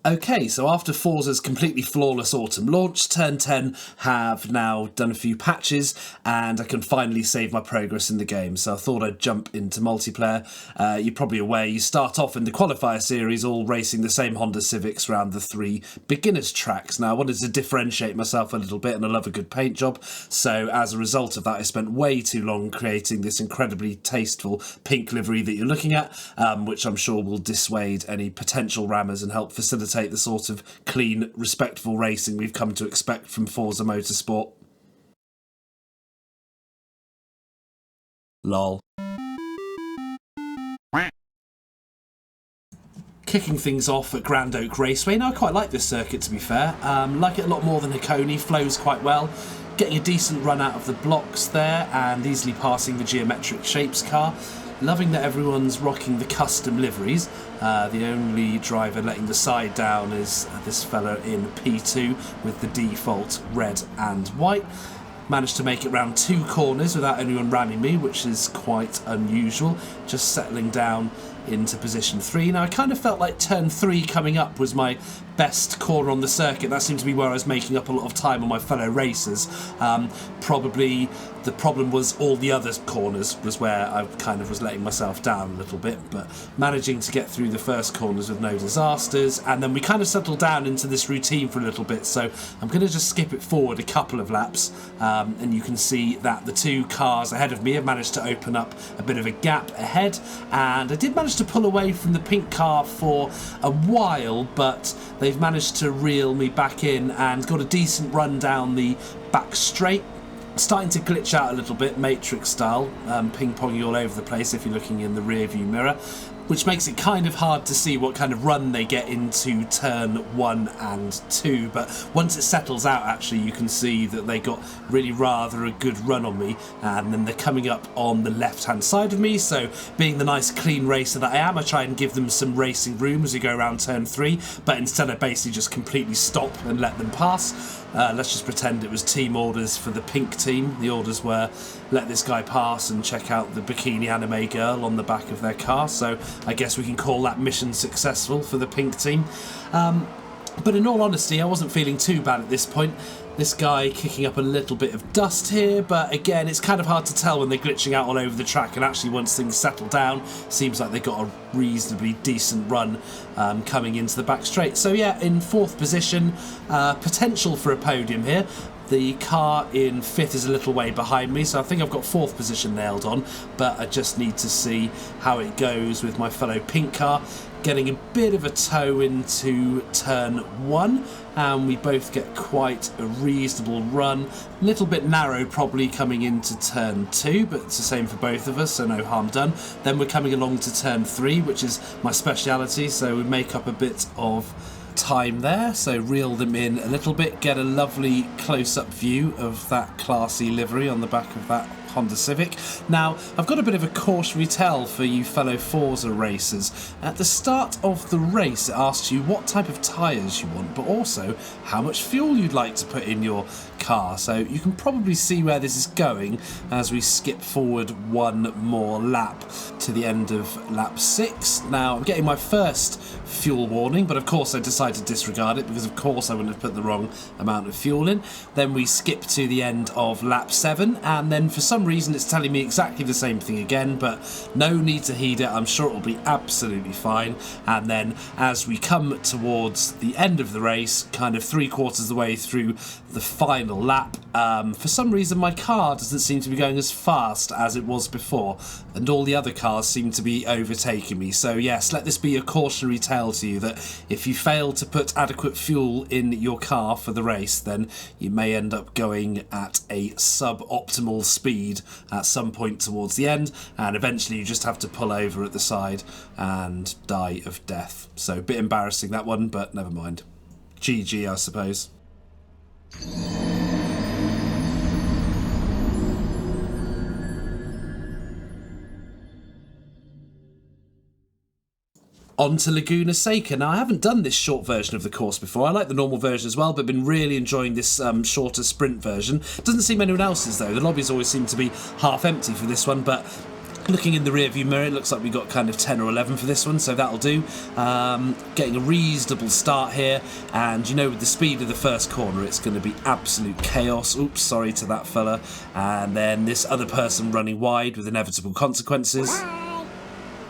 Okay, so after Forza's completely flawless autumn launch, Turn 10 have now done a few patches and I can finally save my progress in the game. So I thought I'd jump into multiplayer. You're probably aware you start off in the qualifier series all racing the same Honda Civics around the 3 beginners tracks. Now I wanted to differentiate myself a little bit and I love a good paint job. So as a result of that, I spent way too long creating this incredibly tasteful pink livery that you're looking at, which I'm sure will dissuade any potential rammers and help facilitate the sort of clean, respectful racing we've come to expect from Forza Motorsport. Lol. Kicking things off at Grand Oak Raceway. Now I quite like this circuit, to be fair. Like it a lot more than Hakone, flows quite well. Getting a decent run out of the blocks there and easily passing the Geometric Shapes car. Loving that everyone's rocking the custom liveries. The only driver letting the side down is this fella in P2 with the default red and white. Managed to make it round 2 corners without anyone ramming me, which is quite unusual. Just settling down into position 3. Now I kind of felt like turn 3 coming up was my best corner on the circuit. That seemed to be where I was making up a lot of time on my fellow racers. Probably the problem was all the other corners was where I kind of was letting myself down a little bit, but managing to get through the first corners with no disasters, and then we kind of settled down into this routine for a little bit, so I'm going to just skip it forward a couple of laps, and you can see that the 2 cars ahead of me have managed to open up a bit of a gap ahead, and I did manage to pull away from the pink car for a while, but they've managed to reel me back in and got a decent run down the back straight. Starting to glitch out a little bit, Matrix style, ping-ponging all over the place if you're looking in the rear view mirror, which makes it kind of hard to see what kind of run they get into turn 1 and 2, but once it settles out actually you can see that they got really rather a good run on me, and then they're coming up on the left hand side of me, so being the nice clean racer that I am, I try and give them some racing room as we go around turn 3, but instead I basically just completely stop and let them pass. Let's just pretend it was team orders for the pink team. The orders were let this guy pass and check out the bikini anime girl on the back of their car, so I guess we can call that mission successful for the pink team. But in all honesty, I wasn't feeling too bad at this point. This guy kicking up a little bit of dust here, but again, it's kind of hard to tell when they're glitching out all over the track, and actually once things settle down, seems like they got a reasonably decent run coming into the back straight. So yeah, in 4th position, potential for a podium here. The car in 5th is a little way behind me, so I think I've got 4th position nailed on, but I just need to see how it goes with my fellow pink car. Getting a bit of a toe into turn 1, and we both get quite a reasonable run. A little bit narrow probably coming into turn 2, but it's the same for both of us, so no harm done. Then we're coming along to turn 3, which is my speciality, so we make up a bit of time there, so reel them in a little bit, get a lovely close-up view of that classy livery on the back of that Honda Civic. Now, I've got a bit of a cautionary tale for you fellow Forza racers. At the start of the race, it asks you what type of tyres you want, but also how much fuel you'd like to put in your car. So you can probably see where this is going as we skip forward 1 more lap to the end of lap 6. Now, I'm getting my first fuel warning, but of course I decided to disregard it because of course I wouldn't have put the wrong amount of fuel in. Then we skip to the end of lap 7, and then for some reason it's telling me exactly the same thing again, but no need to heed it, I'm sure it'll be absolutely fine. And then as we come towards the end of the race, kind of 3/4 of the way through the final lap, for some reason my car doesn't seem to be going as fast as it was before, and all the other cars seem to be overtaking me. So yes, let this be a cautionary tale to you that if you fail to put adequate fuel in your car for the race, then you may end up going at a suboptimal speed at some point towards the end, and eventually you just have to pull over at the side and die of death. So a bit embarrassing that one, but never mind. GG, I suppose. On to Laguna Seca. Now, I haven't done this short version of the course before. I like the normal version as well, but been really enjoying this shorter sprint version. Doesn't seem anyone else's, though. The lobbies always seem to be half empty for this one, but Looking in the rear view mirror, it looks like we got kind of 10 or 11 for this one, so that'll do. Getting a reasonable start here, and you know, with the speed of the first corner, it's going to be absolute chaos. Oops, sorry to that fella. And then this other person running wide with inevitable consequences.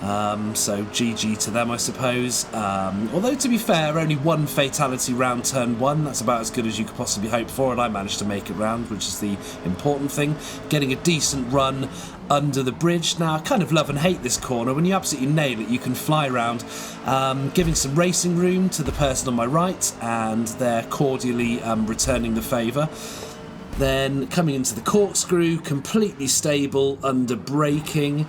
So GG to them, I suppose. Although, to be fair, only one fatality round turn 1. That's about as good as you could possibly hope for, and I managed to make it round, which is the important thing. Getting a decent run under the bridge. Now, I kind of love and hate this corner. When you absolutely nail it, you can fly around, giving some racing room to the person on my right, and they're cordially returning the favour. Then coming into the corkscrew, completely stable under braking.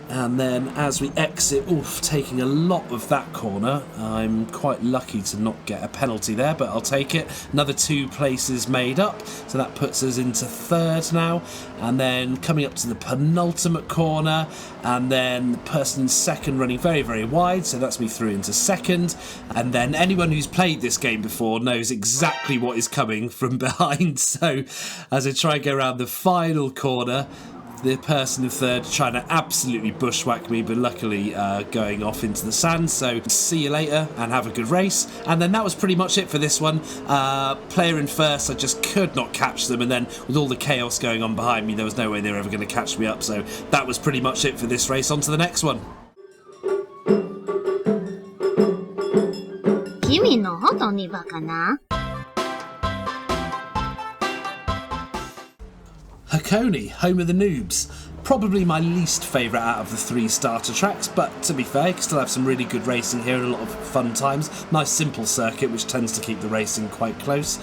And then as we exit, taking a lot of that corner. I'm quite lucky to not get a penalty there, but I'll take it. Another 2 places made up, so that puts us into 3rd now. And then coming up to the penultimate corner, and then the person in 2nd running very, very wide, so that's me through into 2nd. And then anyone who's played this game before knows exactly what is coming from behind. So as I try and go around the final corner, the person in 3rd trying to absolutely bushwhack me, but luckily going off into the sand. So see you later and have a good race. And then that was pretty much it for this one. Player in 1st, I just could not catch them, and then with all the chaos going on behind me, there was no way they were ever going to catch me up. So that was pretty much it for this race. On to the next one. 君のほとにばかな? Hakone, home of the noobs. Probably my least favourite out of the 3 starter tracks, but to be fair, you can still have some really good racing here and a lot of fun times. Nice simple circuit, which tends to keep the racing quite close.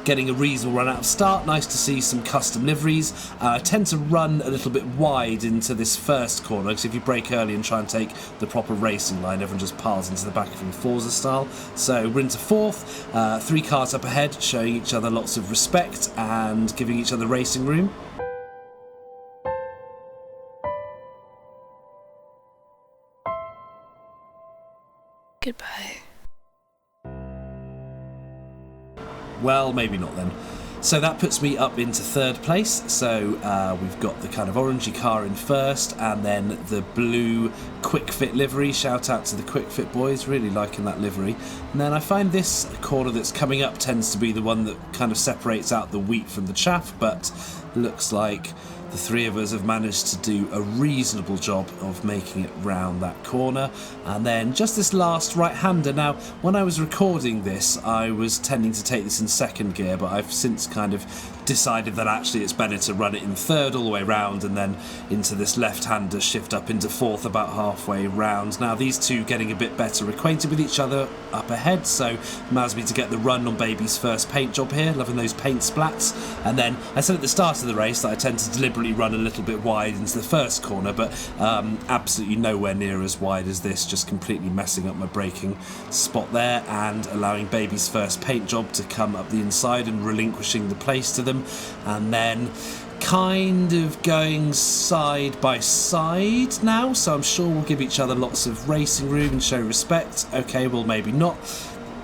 Getting a reasonable run out of start, nice to see some custom liveries. I tend to run a little bit wide into this first corner, because if you brake early and try and take the proper racing line, everyone just piles into the back of the Forza style. So we're into 4th, 3 cars up ahead, showing each other lots of respect and giving each other racing room. Goodbye. Well, maybe not then. So that puts me up into 3rd place. So we've got the kind of orangey car in 1st, and then the blue Quick Fit livery. Shout out to the Quick Fit boys, really liking that livery. And then I find this corner that's coming up tends to be the one that kind of separates out the wheat from the chaff, but looks like the 3 of us have managed to do a reasonable job of making it round that corner. And then just this last right-hander. Now, when I was recording this, I was tending to take this in 2nd gear, but I've since kind of decided that actually it's better to run it in 3rd all the way round, and then into this left-hander, shift up into 4th about halfway round. Now, these 2 getting a bit better acquainted with each other up ahead, so allows me to get the run on baby's first paint job here, loving those paint splats. And then I said at the start of the race that I tend to deliberately run a little bit wide into the first corner, but absolutely nowhere near as wide as this, just completely messing up my braking spot there and allowing baby's first paint job to come up the inside and relinquishing the place to them. And then kind of going side by side now, so I'm sure we'll give each other lots of racing room and show respect. Okay, well, maybe not.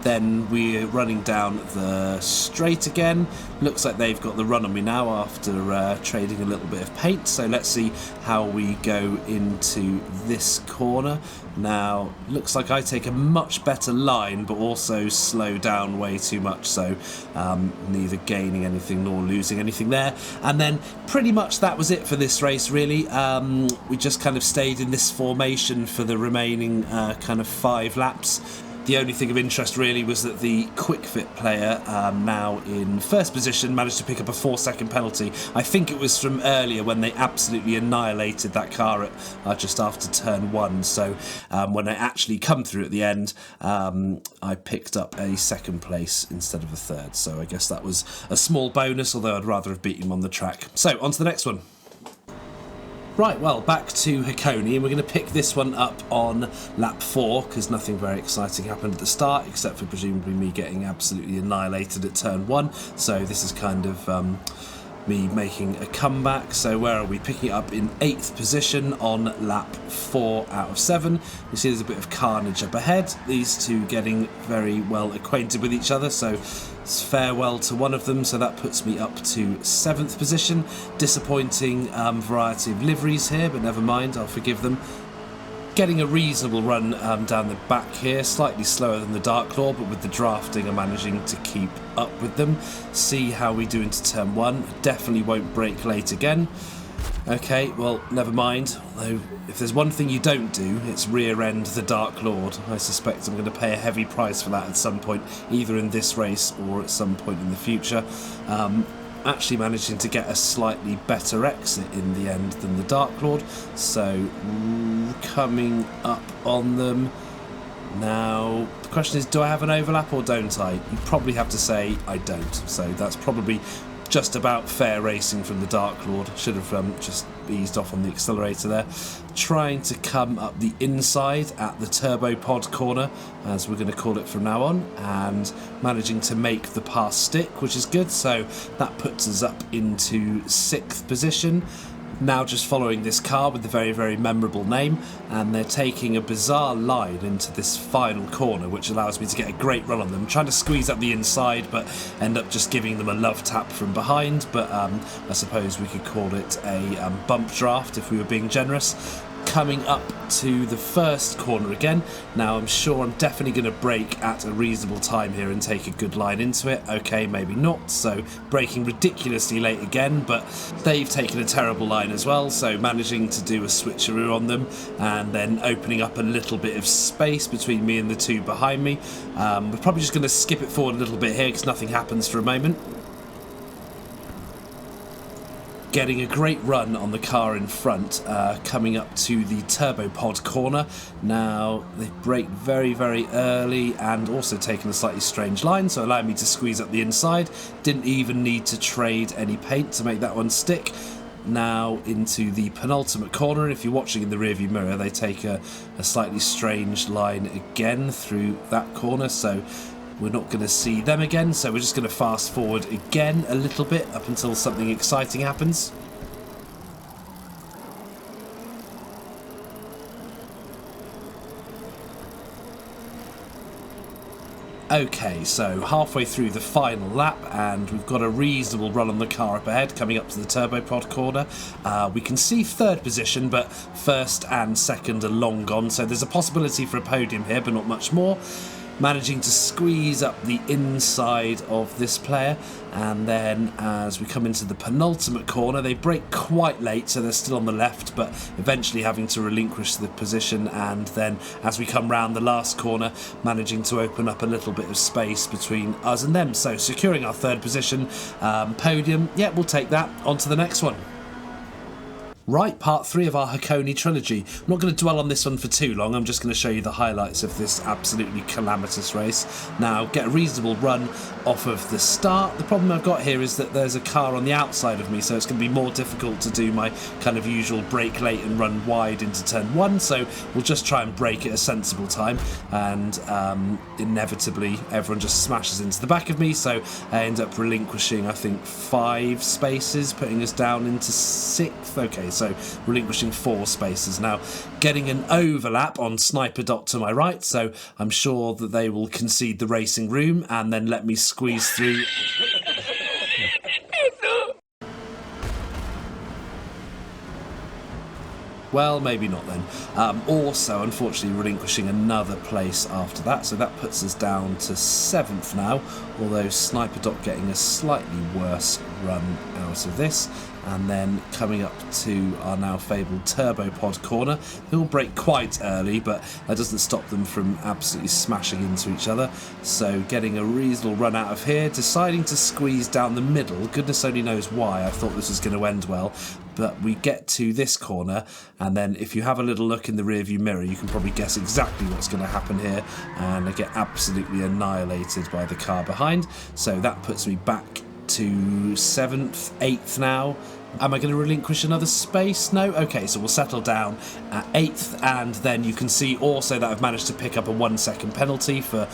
Then we're running down the straight again. Looks like they've got the run on me now after trading a little bit of paint. So let's see how we go into this corner. Now, looks like I take a much better line, but also slow down way too much. So neither gaining anything nor losing anything there. And then pretty much that was it for this race, really. We just kind of stayed in this formation for the remaining kind of 5 laps. The only thing of interest really was that the Quick Fit player, now in 1st position, managed to pick up a 4-second penalty. I think it was from earlier when they absolutely annihilated that car at just after turn 1. So when I actually come through at the end, I picked up a 2nd place instead of a 3rd. So I guess that was a small bonus, although I'd rather have beat him on the track. So on to the next one. Right, well, back to Hakone, and we're going to pick this one up on lap 4, because nothing very exciting happened at the start, except for presumably me getting absolutely annihilated at turn 1. So this is kind of me making a comeback. So where are we? Picking it up in 8th position on lap 4 out of 7. You see there's a bit of carnage up ahead. These two getting very well acquainted with each other, so it's farewell to one of them. So that puts me up to 7th position. Disappointing variety of liveries here, but never mind, I'll forgive them. Getting a reasonable run down the back here, slightly slower than the Dark Claw, but with the drafting I'm managing to keep up with them. See how we do into turn 1. Definitely won't brake late again. Okay, well, never mind. Though, if there's one thing you don't do, it's rear end the Dark Lord. I suspect I'm going to pay a heavy price for that at some point, either in this race or at some point in the future. Actually managing to get a slightly better exit in the end than the Dark Lord, so coming up on them. Now the question is, do I have an overlap or don't I? You probably have to say I don't, so that's probably just about fair racing from the Dark Lord. Should have just eased off on the accelerator there. Trying to come up the inside at the turbo pod corner, as we're going to call it from now on, and managing to make the pass stick, which is good. So that puts us up into 6th position. Now just following this car with the very, very memorable name, and they're taking a bizarre line into this final corner, which allows me to get a great run on them. Trying to squeeze up the inside, but end up just giving them a love tap from behind. But I suppose we could call it a bump draft if we were being generous. Coming up to the first corner again. Now I'm sure I'm definitely going to brake at a reasonable time here and take a good line into it. Okay, maybe not, so braking ridiculously late again, but they've taken a terrible line as well, so managing to do a switcheroo on them and then opening up a little bit of space between me and the two behind me. We're probably just going to skip it forward a little bit here because nothing happens for a moment. Getting a great run on the car in front, coming up to the turbo pod corner. Now they brake very, very early and also taken a slightly strange line, so allowing me to squeeze up the inside. Didn't even need to trade any paint to make that one stick. Now into the penultimate corner, and if you're watching in the rearview mirror, they take a slightly strange line again through that corner, so we're not going to see them again, so we're just going to fast forward again a little bit up until something exciting happens. Okay, so halfway through the final lap, and we've got a reasonable run on the car up ahead, coming up to the turbo pod corner. We can see 3rd position, but 1st and 2nd are long gone, so there's a possibility for a podium here, but not much more. Managing to squeeze up the inside of this player, and then as we come into the penultimate corner, they brake quite late, so they're still on the left, but eventually having to relinquish the position, and then as we come round the last corner, managing to open up a little bit of space between us and them. So securing our 3rd position, podium. Yeah, we'll take that. On to the next one. Right, part 3 of our Hakone trilogy. I'm not going to dwell on this one for too long, I'm just going to show you the highlights of this absolutely calamitous race. Now, get a reasonable run off of the start. The problem I've got here is that there's a car on the outside of me, so it's going to be more difficult to do my kind of usual brake late and run wide into turn 1, so we'll just try and brake at a sensible time, and inevitably everyone just smashes into the back of me, so I end up relinquishing, I think, 5 spaces, putting us down into 6th. Okay, so relinquishing 4 spaces. Now getting an overlap on Sniper Dot to my right, so I'm sure that they will concede the racing room and then let me squeeze through. Well, maybe not then. Also, unfortunately, relinquishing another place after that, so that puts us down to 7th now, although Sniper Dot getting a slightly worse run out of this. And then coming up to our now fabled turbo pod corner. They all brake quite early, but that doesn't stop them from absolutely smashing into each other. So getting a reasonable run out of here, deciding to squeeze down the middle. Goodness only knows why. I thought this was going to end well. But we get to this corner, and then if you have a little look in the rearview mirror, you can probably guess exactly what's going to happen here, and I get absolutely annihilated by the car behind. So that puts me back to 7th, 8th now, Am I going to relinquish another space? No? Okay, so we'll settle down at 8th, and then you can see also that I've managed to pick up a 1-second penalty for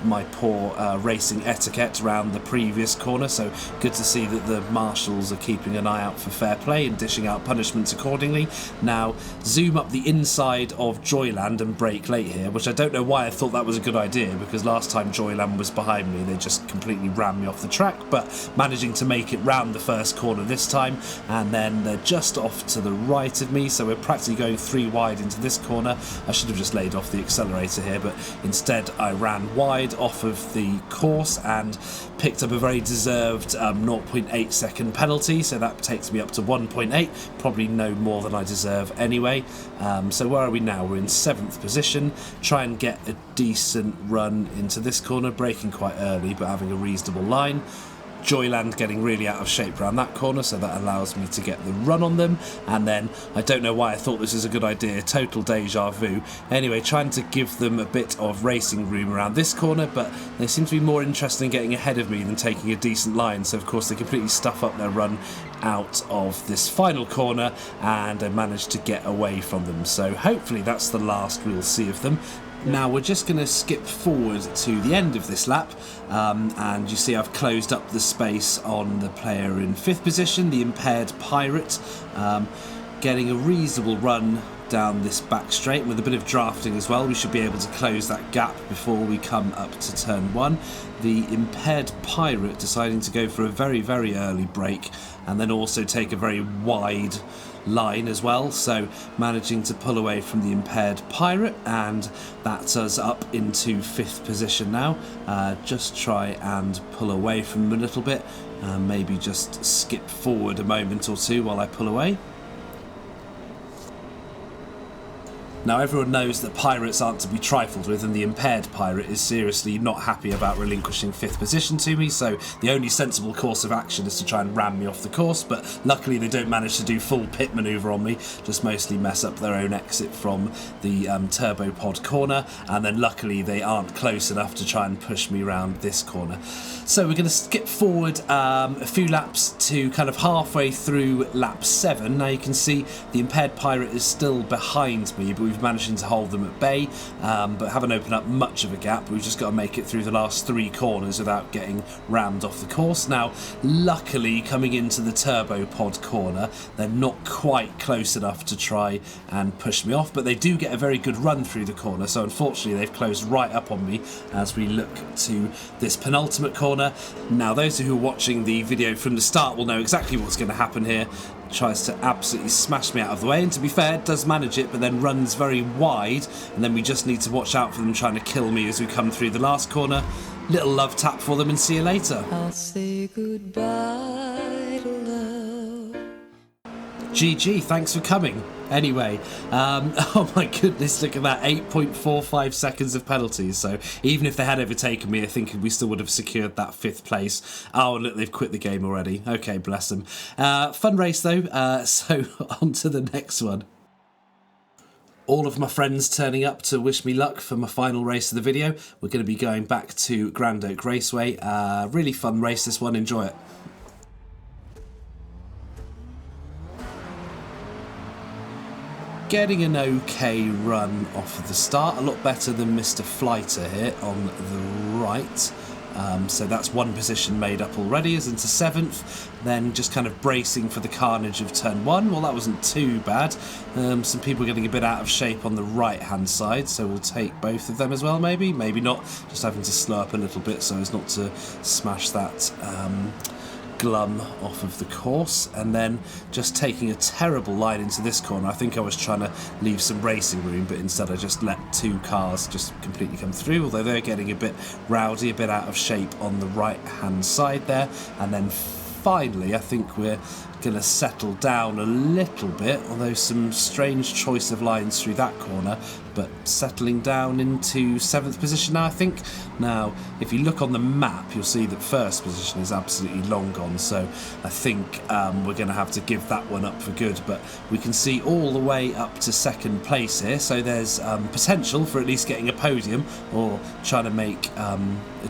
my poor racing etiquette around the previous corner, so good to see that the marshals are keeping an eye out for fair play and dishing out punishments accordingly. Now, zoom up the inside of Joyland and brake late here, which I don't know why I thought that was a good idea, because last time Joyland was behind me, they just completely rammed me off the track, but managing to make it round the first corner this time, and then they're just off to the right of me, so we're practically going 3 wide into this corner. I should have just laid off the accelerator here, but instead I ran wide off of the course and picked up a very deserved 0.8 second penalty, so that takes me up to 1.8, probably no more than I deserve anyway. So where are we now? We're in 7th position. Try and get a decent run into this corner, braking quite early but having a reasonable line. Joyland getting really out of shape around that corner, so that allows me to get the run on them, and then I don't know why I thought this was a good idea, total deja vu. Anyway, trying to give them a bit of racing room around this corner, but they seem to be more interested in getting ahead of me than taking a decent line, so of course they completely stuff up their run out of this final corner, and I managed to get away from them, so hopefully that's the last we'll see of them. Now we're just going to skip forward to the end of this lap, and you see I've closed up the space on the player in 5th position, the impaired Pirate, getting a reasonable run down this back straight, and with a bit of drafting as well we should be able to close that gap before we come up to turn 1. The impaired Pirate deciding to go for a very, very early break and then also take a very wide line as well, so managing to pull away from the impaired Pirate, and that's us up into 5th position now. Just try and pull away from him a little bit, maybe just skip forward a moment or two while I pull away. Now everyone knows that pirates aren't to be trifled with, and the impaired Pirate is seriously not happy about relinquishing 5th position to me, so the only sensible course of action is to try and ram me off the course, but luckily they don't manage to do full pit manoeuvre on me, just mostly mess up their own exit from the turbo pod corner, and then luckily they aren't close enough to try and push me around this corner. So we're going to skip forward a few laps to kind of halfway through lap 7. Now you can see the impaired Pirate is still behind me, but we've managed to hold them at bay, but haven't opened up much of a gap. We've just got to make it through the last 3 corners without getting rammed off the course. Now, luckily, coming into the turbo pod corner, they're not quite close enough to try and push me off, but they do get a very good run through the corner, so unfortunately they've closed right up on me as we look to this penultimate corner. Now, those who are watching the video from the start will know exactly what's going to happen here. Tries to absolutely smash me out of the way, and to be fair, does manage it, but then runs very wide, and then we just need to watch out for them trying to kill me as we come through the last corner. Little love tap for them and see you later. I'll say goodbye to love. GG, thanks for coming. Anyway, oh my goodness, look at that, 8.45 seconds of penalties, so even if they had overtaken me, I think we still would have secured that 5th place. Oh, look, they've quit the game already. Okay, bless them. Fun race though, so on to the next one. All of my friends turning up to wish me luck for my final race of the video. We're going to be going back to Grand Oak Raceway. Really fun race, this one, enjoy it. Getting an okay run off of the start, a lot better than Mr. Flighter here on the right. So that's 1 position made up already, is into 7th. Then just kind of bracing for the carnage of turn 1. Well, that wasn't too bad. Some people getting a bit out of shape on the right hand side, so we'll take both of them as well, maybe not. Just having to slow up a little bit so as not to smash that glum off of the course, and then just taking a terrible line into this corner. I think I was trying to leave some racing room, but instead I just let 2 cars just completely come through, although they're getting a bit rowdy, a bit out of shape on the right hand side there. And then finally I think we're going to settle down a little bit, although some strange choice of lines through that corner, but settling down into 7th position now, I think. Now, if you look on the map, you'll see that 1st position is absolutely long gone, so I think we're going to have to give that one up for good, but we can see all the way up to 2nd place here, so there's potential for at least getting a podium or trying to make a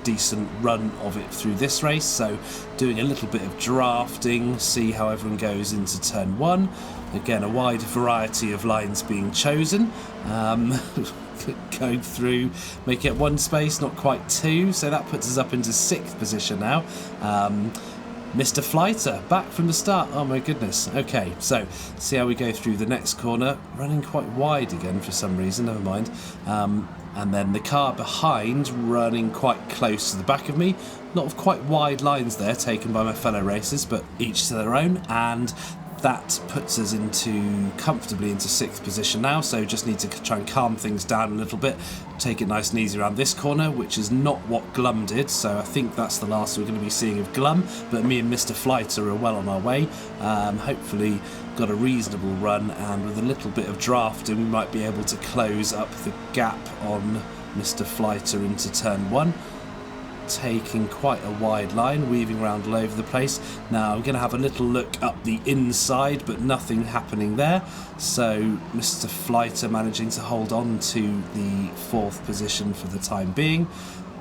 decent run of it through this race. So doing a little bit of drafting, see how everyone goes into turn 1. Again, a wide variety of lines being chosen. Going through, make it 1 space, not quite 2, so that puts us up into 6th position now. Mr. Flighter, back from the start. Oh my goodness. Okay, so see how we go through the next corner. Running quite wide again for some reason, never mind. And then the car behind running quite close to the back of me. A lot of quite wide lines there taken by my fellow racers, but each to their own. And that puts us comfortably into 6th position now, so just need to try and calm things down a little bit, take it nice and easy around this corner, which is not what Glum did, so I think that's the last we're going to be seeing of Glum, but me and Mr. Flighter are well on our way. Hopefully got a reasonable run, and with a little bit of drafting we might be able to close up the gap on Mr. Flighter into turn 1. Taking quite a wide line, weaving around all over the place. Now I'm going to have a little look up the inside, but nothing happening there. So Mr. Flighter managing to hold on to the 4th position for the time being.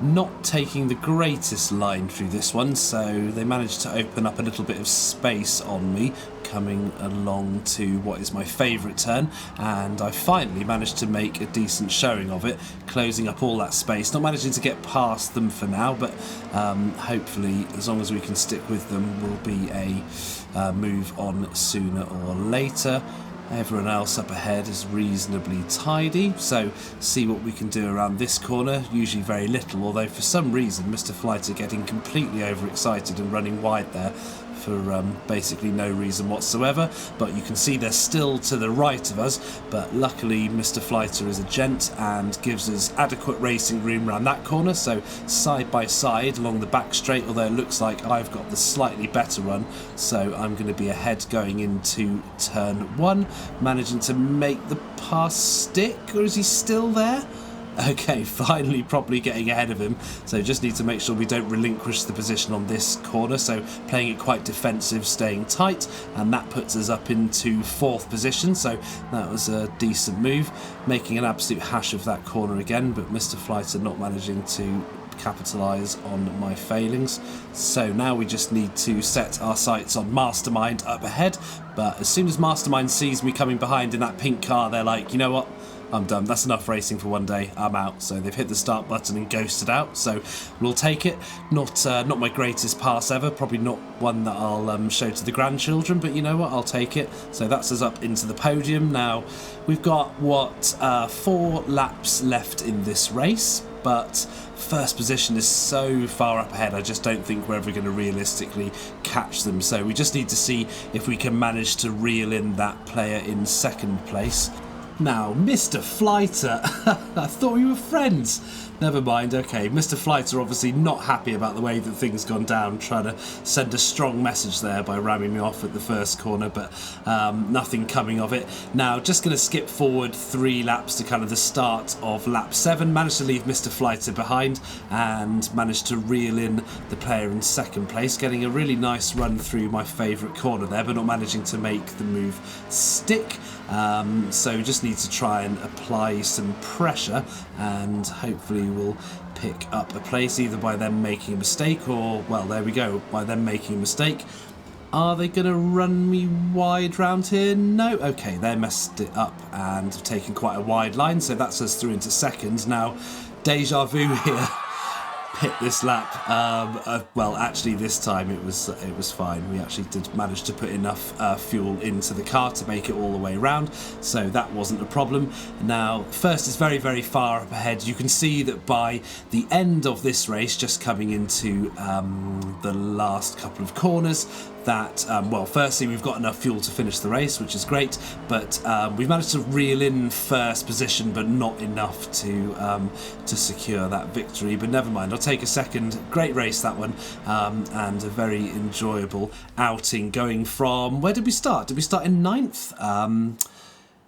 Not taking the greatest line through this one, so they managed to open up a little bit of space on me coming along to what is my favourite turn, and I finally managed to make a decent showing of it, closing up all that space. Not managing to get past them for now, but hopefully as long as we can stick with them will be a move on sooner or later. Everyone else up ahead is reasonably tidy, so see what we can do around this corner. Usually very little, although for some reason Mr. Flighter getting completely overexcited and running wide there for basically no reason whatsoever. But you can see they're still to the right of us, but luckily Mr. Flighter is a gent and gives us adequate racing room around that corner, so side by side along the back straight, although it looks like I've got the slightly better run, so I'm going to be ahead going into turn 1, managing to make the pass stick, or is he still there? Okay, finally probably getting ahead of him, so just need to make sure we don't relinquish the position on this corner, so playing it quite defensive, staying tight, and that puts us up into 4th position, so that was a decent move, making an absolute hash of that corner again, but Mr. Flighter not managing to capitalise on my failings. So now we just need to set our sights on Mastermind up ahead, but as soon as Mastermind sees me coming behind in that pink car, they're like, you know what? I'm done. That's enough racing for one day. I'm out. So they've hit the start button and ghosted out. So we'll take it. Not my greatest pass ever. Probably not one that I'll show to the grandchildren. But you know what? I'll take it. So that's us up into the podium. Now we've got 4 laps left in this race. But first position is so far up ahead, I just don't think we're ever going to realistically catch them. So we just need to see if we can manage to reel in that player in 2nd place. Now, Mr. Flighter, I thought we were friends. Never mind, okay. Mr. Flighter obviously not happy about the way that things gone down, trying to send a strong message there by ramming me off at the first corner, but nothing coming of it. Now, just going to skip forward 3 laps to kind of the start of lap 7. Managed to leave Mr. Flighter behind and managed to reel in the player in 2nd place, getting a really nice run through my favourite corner there, but not managing to make the move stick. So just need to try and apply some pressure, and hopefully we'll pick up a place either by them making a mistake or, well, there we go, by them making a mistake. Are they going to run me wide round here? No. Okay, they messed it up and taken quite a wide line, so that's us through into 2nd. Now, deja vu here. Hit this lap. Well, actually this time it was fine. We actually did manage to put enough fuel into the car to make it all the way around, so that wasn't a problem. Now, first is very, very far up ahead. You can see that by the end of this race, just coming into the last couple of corners, that, well, firstly, we've got enough fuel to finish the race, which is great, but we've managed to reel in 1st position, but not enough to secure that victory. But never mind, I'll take a 2nd. Great race, that one, and a very enjoyable outing going from, where did we start? Did we start in 9th?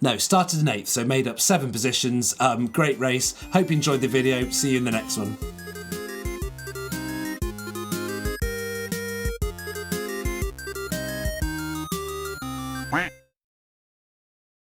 No, started in 8th, so made up 7 positions. Great race. Hope you enjoyed the video. See you in the next one.